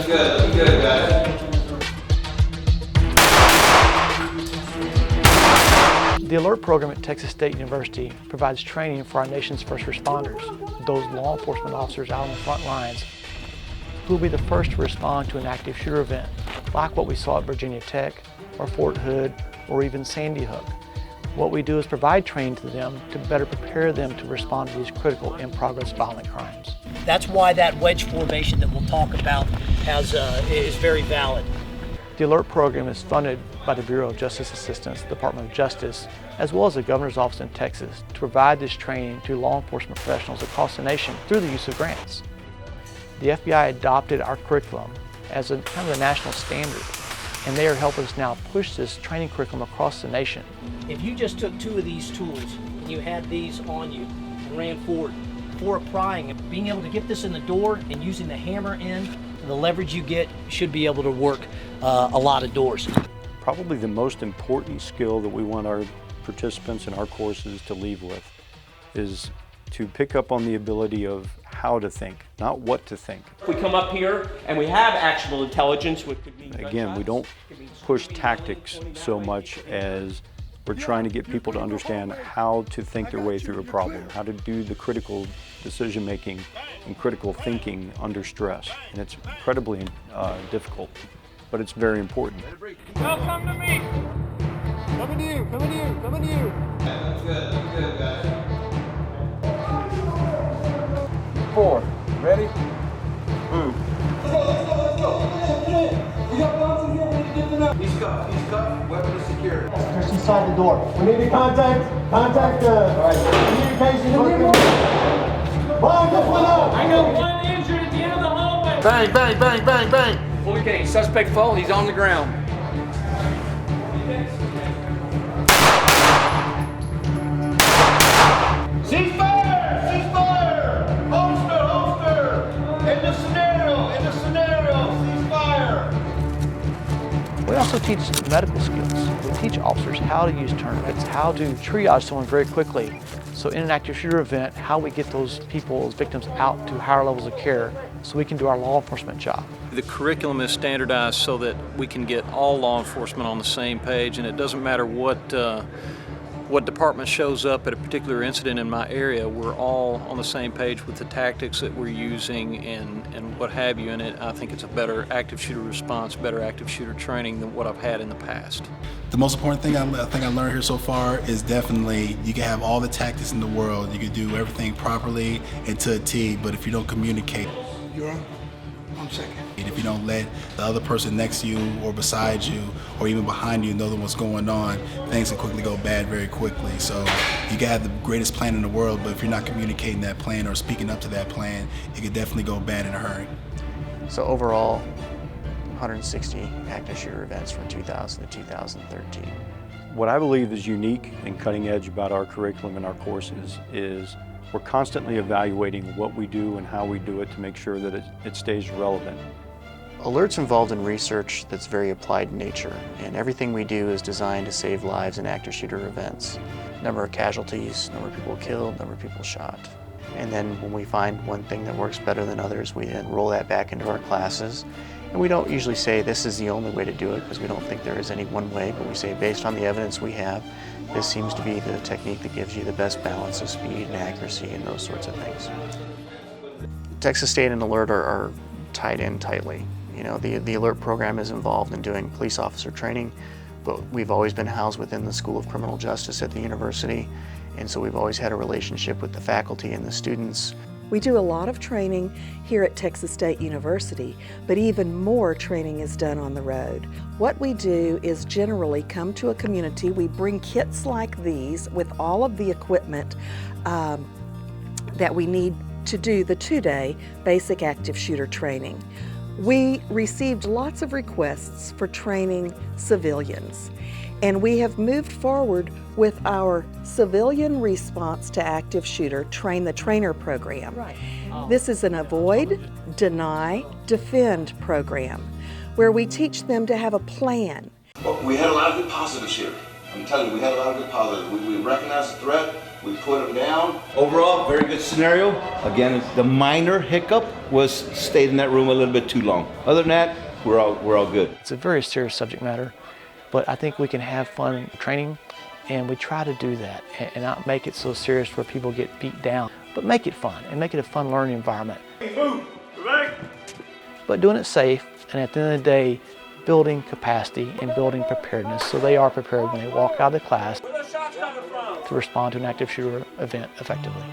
good. Looking good, guys. The ALERRT program at Texas State University provides training for our nation's first responders, those law enforcement officers out on the front lines who will be the first to respond to an active shooter event, like what we saw at Virginia Tech, or Fort Hood, or even Sandy Hook. What we do is provide training to them to better prepare them to respond to these critical in-progress violent crimes. That's why that wedge formation that we'll talk about is very valid. The ALERRT program is funded by the Bureau of Justice Assistance, Department of Justice, as well as the Governor's Office in Texas to provide this training to law enforcement professionals across the nation through the use of grants. The FBI adopted our curriculum as a kind of a national standard, and they are helping us now push this training curriculum across the nation. If you just took two of these tools and you had these on you and ran forward for a prying, and being able to get this in the door and using the hammer end, the leverage you get should be able to work a lot of doors. Probably the most important skill that we want our participants in our courses to leave with is to pick up on the ability of how to think, not what to think. We come up here and we have actionable intelligence, which could mean again, we don't push tactics so much as we're trying to get people to understand how to think their way through a problem, how to do the critical decision making and critical thinking under stress. And it's incredibly difficult, but it's very important. Now come to me. Coming to you, coming to you, coming to you. Looking good, guys. 4. Ready? Move. Let's go. We got bombs in here, we need to get them out. He's cuffed, weapon is secured. Just inside the door. We need to contact communications. Bomb just went up. I know one injured at the end of the hallway. Bang, bang, bang, bang, bang. Fully caged. Suspect fall. He's on the ground. Ceasefire! Ceasefire! Holster! In the scenario, ceasefire! We also teach medical skills. We teach officers how to use tourniquets, how to triage someone very quickly. So in an active shooter event, how we get those people, those victims out to higher levels of care so we can do our law enforcement job. The curriculum is standardized so that we can get all law enforcement on the same page, and it doesn't matter what department shows up at a particular incident in my area, we're all on the same page with the tactics that we're using and what have you, and I think it's a better active shooter response, better active shooter training than what I've had in the past. The most important thing I think I learned here so far is definitely you can have all the tactics in the world, you can do everything properly and to a T, but if you don't communicate, You're on? I'm second. if you don't let the other person next to you or beside you or even behind you know what's going on, things can quickly go bad very quickly. So you can have the greatest plan in the world, but if you're not communicating that plan or speaking up to that plan, it could definitely go bad in a hurry. So overall, 160 active shooter events from 2000 to 2013. What I believe is unique and cutting edge about our curriculum and our courses is we're constantly evaluating what we do and how we do it to make sure that it stays relevant. ALERRT's involved in research that's very applied in nature, and everything we do is designed to save lives in active shooter events. Number of casualties, number of people killed, number of people shot. And then when we find one thing that works better than others, we then roll that back into our classes. And we don't usually say this is the only way to do it, because we don't think there is any one way, but we say based on the evidence we have, this seems to be the technique that gives you the best balance of speed and accuracy and those sorts of things. Texas State and ALERRT are tied in tightly. You know, the ALERRT program is involved in doing police officer training, but we've always been housed within the School of Criminal Justice at the university, and so we've always had a relationship with the faculty and the students. We do a lot of training here at Texas State University, but even more training is done on the road. What we do is generally come to a community, we bring kits like these with all of the equipment that we need to do the 2-day basic active shooter training. We received lots of requests for training civilians, and we have moved forward with our civilian response to active shooter Train the Trainer program. Right. This is an avoid, deny, defend program where we teach them to have a plan. Well, we had a lot of good positives here. I'm telling you, we had a lot of good positives. We recognized the threat. We put them down. Overall, very good scenario. Again, the minor hiccup was stayed in that room a little bit too long. Other than that, we're all good. It's a very serious subject matter, but I think we can have fun training, and we try to do that and not make it so serious where people get beat down, but make it fun and make it a fun learning environment. But doing it safe, and at the end of the day, building capacity and building preparedness so they are prepared when they walk out of the class to respond to an active shooter event effectively.